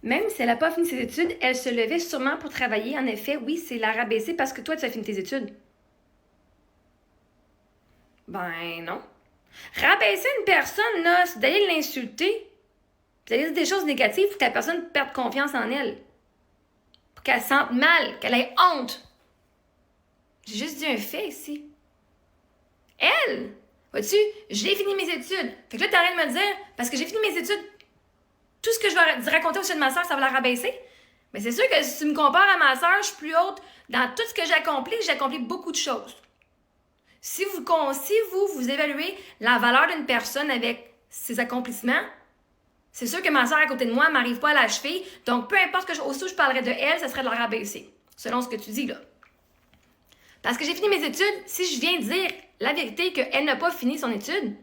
Même si elle n'a pas fini ses études, elle se levait sûrement pour travailler. En effet, oui, c'est la rabaisser parce que toi, tu as fini tes études. Ben non. Rabaisser une personne, là, c'est d'aller l'insulter. C'est d'aller dire des choses négatives pour que la personne perde confiance en elle. Pour qu'elle se sente mal, qu'elle ait honte. J'ai juste dit un fait ici. Elle, vois-tu, j'ai fini mes études. Fait que là, t'arrêtes de me dire, parce que j'ai fini mes études, tout ce que je vais raconter au sujet de ma soeur, ça va la rabaisser. Mais c'est sûr que si tu me compares à ma soeur, je suis plus haute dans tout ce que j'ai accompli beaucoup de choses. Si vous évaluez la valeur d'une personne avec ses accomplissements, c'est sûr que ma soeur à côté de moi ne m'arrive pas à l'achever. Donc, peu importe aussitôt je parlerais de elle, ça serait de la rabaisser. Selon ce que tu dis, là. Parce que j'ai fini mes études, si je viens dire la vérité qu'elle n'a pas fini son étude,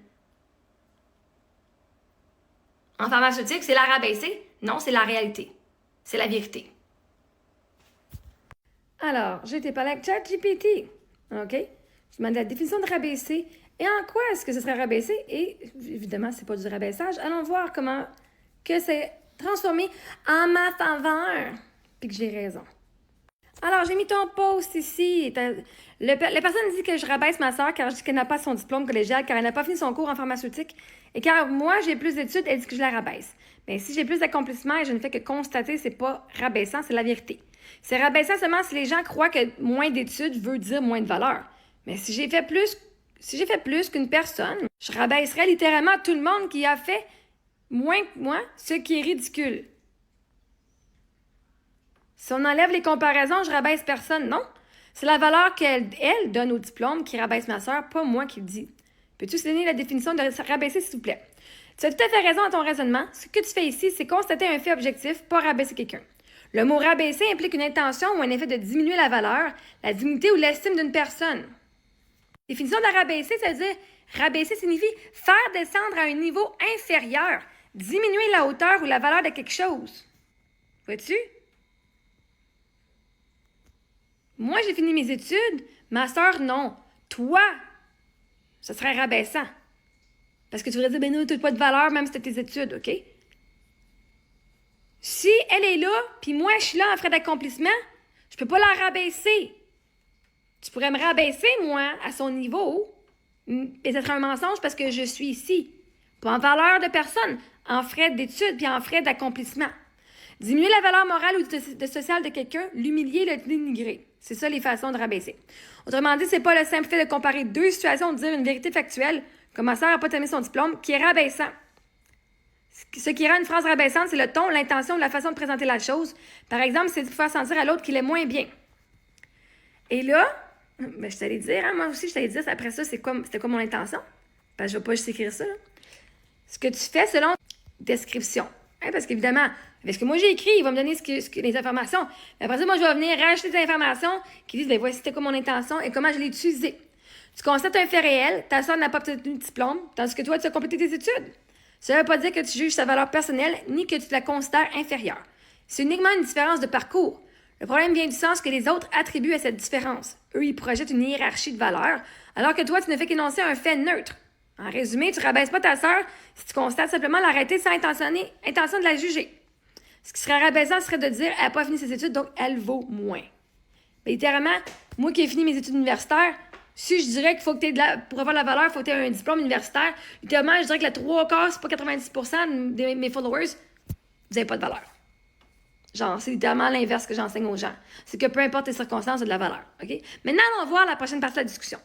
en pharmaceutique, c'est la rabaisser? Non, c'est la réalité. C'est la vérité. Alors, j'ai été parler avec ChatGPT. OK? Je demande la définition de rabaisser. Et en quoi est-ce que ce serait rabaissé? Et évidemment, c'est pas du rabaissage. Allons voir comment que c'est transformé en ma faveur. Puis que j'ai raison. Alors, j'ai mis ton post ici. La personne dit que je rabaisse ma soeur car je dis qu'elle n'a pas son diplôme collégial, car elle n'a pas fini son cours en pharmaceutique. Et car moi, j'ai plus d'études, elle dit que je la rabaisse. Mais si j'ai plus d'accomplissements et je ne fais que constater, c'est pas rabaissant, c'est la vérité. C'est rabaissant seulement si les gens croient que moins d'études veut dire moins de valeur. Mais si j'ai fait plus qu'une personne, je rabaisserais littéralement tout le monde qui a fait moins que moi, ce qui est ridicule. Si on enlève les comparaisons, je rabaisse personne, non. C'est la valeur qu'elle donne au diplôme qui rabaisse ma soeur, pas moi qui le dis. Peux-tu donner la définition de rabaisser, s'il vous plaît? Tu as tout à fait raison dans ton raisonnement. Ce que tu fais ici, c'est constater un fait objectif, pas rabaisser quelqu'un. Le mot rabaisser implique une intention ou un effet de diminuer la valeur, la dignité ou l'estime d'une personne. Définition de rabaisser, ça veut dire rabaisser signifie faire descendre à un niveau inférieur, diminuer la hauteur ou la valeur de quelque chose. Vois-tu? Moi, j'ai fini mes études. Ma sœur, non. Toi, ce serait rabaissant. Parce que tu voudrais dire, ben non, tu n'as pas de valeur, même si tu as tes études, OK? Si elle est là, puis moi, je suis là en frais d'accomplissement, je peux pas la rabaisser. Tu pourrais me rabaisser, moi, à son niveau, et ça serait un mensonge parce que je suis ici. Pas en valeur de personne, en frais d'études, puis en frais d'accomplissement. Diminuer la valeur morale ou sociale de quelqu'un, l'humilier, le dénigrer. C'est ça les façons de rabaisser. Autrement dit, c'est pas le simple fait de comparer deux situations, de dire une vérité factuelle, comme ma sœur n'a pas terminé son diplôme, qui est rabaissant. Ce qui rend une phrase rabaissante, c'est le ton, l'intention, la façon de présenter la chose. Par exemple, c'est de faire sentir à l'autre qu'il est moins bien. Et là, ben, je t'allais dire, hein, moi aussi, je t'allais dire, après ça, c'était quoi mon intention? Parce que je vais pas juste écrire ça. Là. Ce que tu fais selon description. Hein, parce qu'évidemment, avec ce que moi j'ai écrit, il va me donner les informations. Mais après ça, moi, je vais venir rajouter des informations qui disent, ben voici c'était quoi mon intention et comment je l'ai utilisée. Tu constates un fait réel, ta soeur n'a pas obtenu de diplôme, tandis que toi, tu as complété tes études. Ça ne veut pas dire que tu juges sa valeur personnelle ni que tu la considères inférieure. C'est uniquement une différence de parcours. Le problème vient du sens que les autres attribuent à cette différence. Eux, ils projettent une hiérarchie de valeurs, alors que toi, tu ne fais qu'énoncer un fait neutre. En résumé, tu ne rabaisses pas ta sœur si tu constates simplement l'arrêter sans intention de la juger. Ce qui serait rabaissant serait de dire elle n'a pas fini ses études, donc elle vaut moins. Mais littéralement, moi qui ai fini mes études universitaires, si je dirais qu'il faut que tu aies pour avoir la valeur, il faut que tu aies un diplôme universitaire, littéralement, je dirais que la 3/4, c'est pas 90% de mes followers, vous n'avez pas de valeur. Genre, c'est littéralement l'inverse que j'enseigne aux gens. C'est que peu importe les circonstances, c'est de la valeur. OK? Maintenant, allons voir la prochaine partie de la discussion.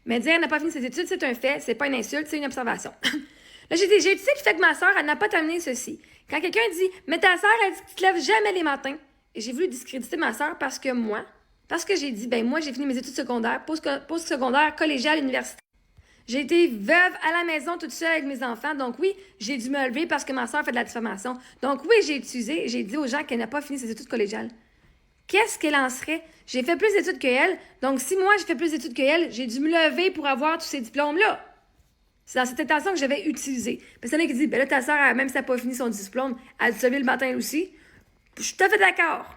Mais dire elle n'a pas fini ses études, c'est un fait, c'est pas une insulte, c'est une observation. Là, j'ai utilisé le fait que ma soeur, elle n'a pas terminé ceci. Quand quelqu'un dit, mais ta soeur, elle dit que tu te lèves jamais les matins. Et j'ai voulu discréditer ma soeur parce que j'ai dit, ben moi, j'ai fini mes études secondaires, post-secondaire, collégiale, universitaire. J'ai été veuve à la maison toute seule avec mes enfants. Donc oui, j'ai dû me lever parce que ma soeur fait de la diffamation. Donc oui, j'ai dit aux gens qu'elle n'a pas fini ses études collégiales. Qu'est-ce qu'elle en serait? J'ai fait plus d'études qu'elle. Donc si moi, j'ai fait plus d'études qu'elle, j'ai dû me lever pour avoir tous ces diplômes-là. C'est dans cette intention que j'avais utilisé. Puis c'est là qui dit, ben là, ta soeur, même si elle n'a pas fini son diplôme, elle a dû se lever le matin aussi. Je suis tout à fait d'accord.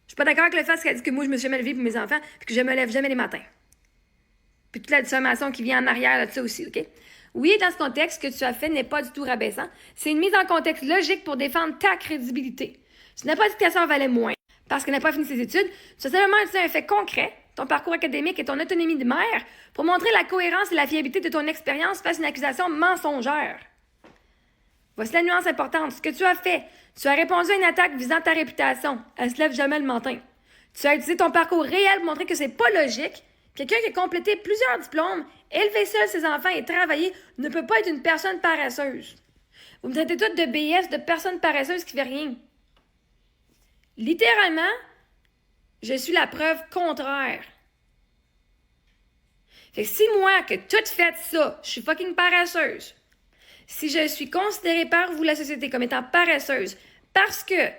Je suis pas d'accord avec le fait qu'elle dit que moi, je me suis jamais levée pour mes enfants, puis que je me lève jamais les matins. Puis toute la diffamation qui vient en arrière de ça aussi, OK? Oui, dans ce contexte, ce que tu as fait n'est pas du tout rabaissant. C'est une mise en contexte logique pour défendre ta crédibilité. Tu n'as pas dit que ta sœur valait moins parce qu'elle n'a pas fini ses études. Tu as simplement dit un fait concret, ton parcours académique et ton autonomie de mère, pour montrer la cohérence et la fiabilité de ton expérience face à une accusation mensongère. Voici la nuance importante. Ce que tu as fait, tu as répondu à une attaque visant ta réputation. Elle se lève jamais le matin. Tu as utilisé ton parcours réel pour montrer que c'est pas logique. Quelqu'un qui a complété plusieurs diplômes, élevé seul ses enfants et travaillé ne peut pas être une personne paresseuse. Vous me traitez toutes de BS, de personne paresseuse qui fait rien. Littéralement, je suis la preuve contraire. Fait que si moi, que tout fait ça, je suis fucking paresseuse, si je suis considérée par vous, la société, comme étant paresseuse, parce que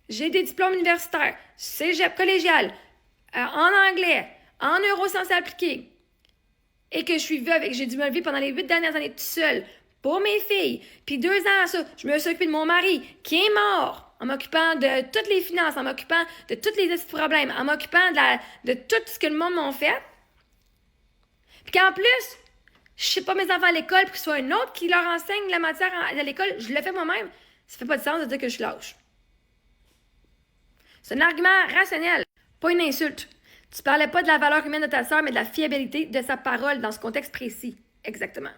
j'ai des diplômes universitaires, cégep collégial, en anglais, en neurosciences appliquées, et que je suis veuve et que j'ai dû me lever pendant les 8 dernières années toute seule pour mes filles, puis 2 ans à ça, je me suis occupée de mon mari qui est mort en m'occupant de toutes les finances, en m'occupant de tous les problèmes, en m'occupant de tout ce que le monde m'a fait. Puis qu'en plus, je sais pas mes enfants à l'école, puis que ce soit un autre qui leur enseigne la matière à l'école, je le fais moi-même. Ça fait pas de sens de dire que je suis lâche. C'est un argument rationnel, pas une insulte. Tu parlais pas de la valeur humaine de ta sœur, mais de la fiabilité de sa parole dans ce contexte précis. Exactement.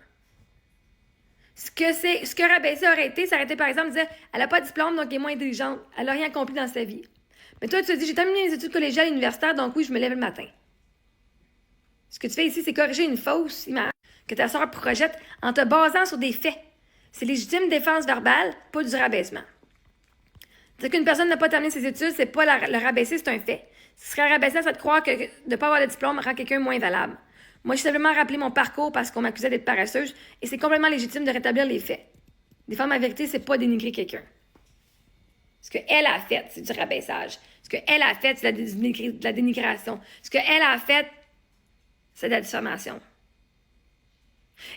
Ce que rabaisser aurait été, ça aurait été par exemple de dire elle n'a pas de diplôme, donc elle est moins intelligente. Elle n'a rien accompli dans sa vie. Mais toi, tu te dis j'ai terminé mes études collégiales et universitaires, donc oui, je me lève le matin. Ce que tu fais ici, c'est corriger une fausse image que ta sœur projette en te basant sur des faits. C'est légitime défense verbale, pas du rabaissement. Dire qu'une personne n'a pas terminé ses études, c'est pas le rabaisser, c'est un fait. Ce serait rabaissant, ça de croire que de ne pas avoir de diplôme rend quelqu'un moins valable. Moi, j'ai simplement rappelé mon parcours parce qu'on m'accusait d'être paresseuse et c'est complètement légitime de rétablir les faits. Défendre ma vérité, c'est pas dénigrer quelqu'un. Ce qu'elle a fait, c'est du rabaissage. Ce qu'elle a fait, c'est de la dénigration. Ce qu'elle a fait, c'est de la diffamation.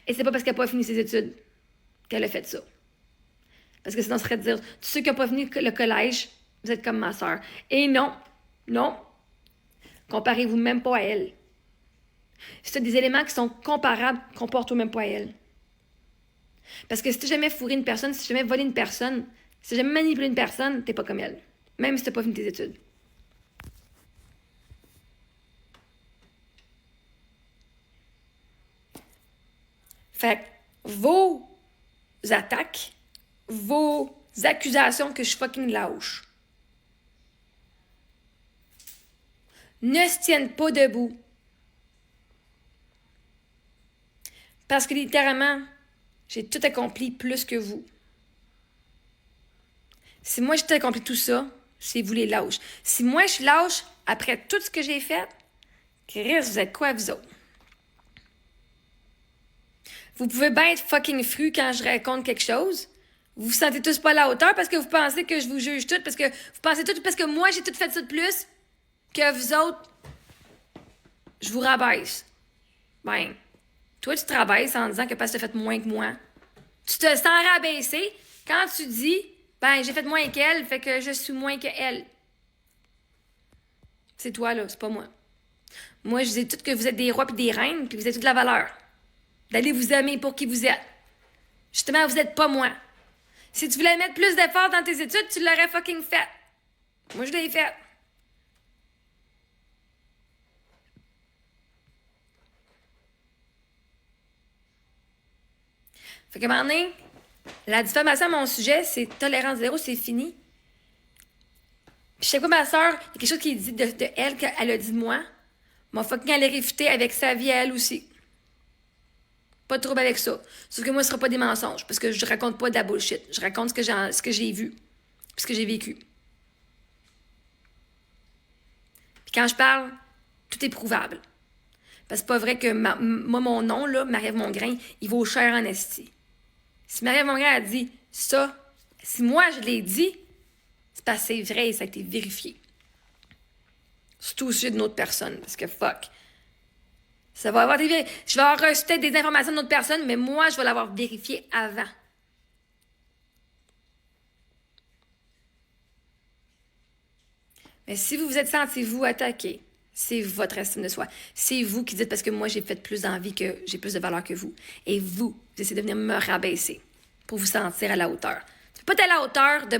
Et c'est pas parce qu'elle n'a pas fini ses études qu'elle a fait ça. Parce que sinon, ce serait de dire, tous ceux qui n'ont pas fini le collège, vous êtes comme ma sœur. Et non, comparez-vous même pas à elle. Si tu as des éléments qui sont comparables, comporte-toi même pas à elle. Parce que si tu n'as jamais fourré une personne, si tu n'as jamais volé une personne, si tu n'as jamais manipulé une personne, t'es pas comme elle. Même si tu n'as pas fini tes études. Fait que vos attaques, vos accusations que je suis fucking lâche ne se tiennent pas debout. Parce que littéralement, j'ai tout accompli plus que vous. Si moi j'ai tout accompli tout ça, c'est vous les lâches. Si moi je suis lâche après tout ce que j'ai fait, Chris, vous êtes quoi vous autres? Vous pouvez bien être fucking fru quand je raconte quelque chose. Vous vous sentez tous pas à la hauteur parce que vous pensez que je vous juge tout, parce que vous pensez tout parce que moi j'ai tout fait ça de plus que vous autres, je vous rabaisse. Ben, toi tu travailles en disant que parce que tu as fait moins que moi. Tu te sens rabaissé quand tu dis ben j'ai fait moins qu'elle, fait que je suis moins qu'elle. C'est toi là, c'est pas moi. Moi je dis tout que vous êtes des rois puis des reines, puis vous êtes toute la valeur. D'aller vous aimer pour qui vous êtes. Justement, vous êtes pas moi. Si tu voulais mettre plus d'efforts dans tes études, tu l'aurais fucking fait. Moi, je l'ai fait. Fait qu'à un moment donné, la diffamation à mon sujet, c'est tolérance zéro, c'est fini. Puis je sais quoi, ma soeur, il y a quelque chose qui est dit de elle, qu'elle a dit de moi. M'a fucking allé réfuter avec sa vie à elle aussi. Pas de trouble avec ça. Sauf que moi, ce sera pas des mensonges, parce que je raconte pas de la bullshit. Je raconte ce que j'ai vu, puis ce que j'ai vécu. Puis quand je parle, tout est prouvable. Parce que c'est pas vrai que moi, mon nom, là, Marie-Ève Mongrain, il vaut cher en esti. Si Marie-Ève Mongrain a dit ça, si moi, je l'ai dit, c'est parce que c'est vrai et ça a été vérifié. Surtout au sujet d'une autre personne, parce que fuck. Ça va avoir des je vais avoir reçu peut-être des informations d'une autre personne, mais moi, je vais l'avoir vérifié avant. Mais si vous vous êtes senti, vous, attaqué, C'est votre estime de soi. C'est vous qui dites parce que moi, j'ai fait plus d'envie que j'ai plus de valeur que vous. Et vous essayez de venir me rabaisser pour vous sentir à la hauteur. Tu peux pas être à la hauteur de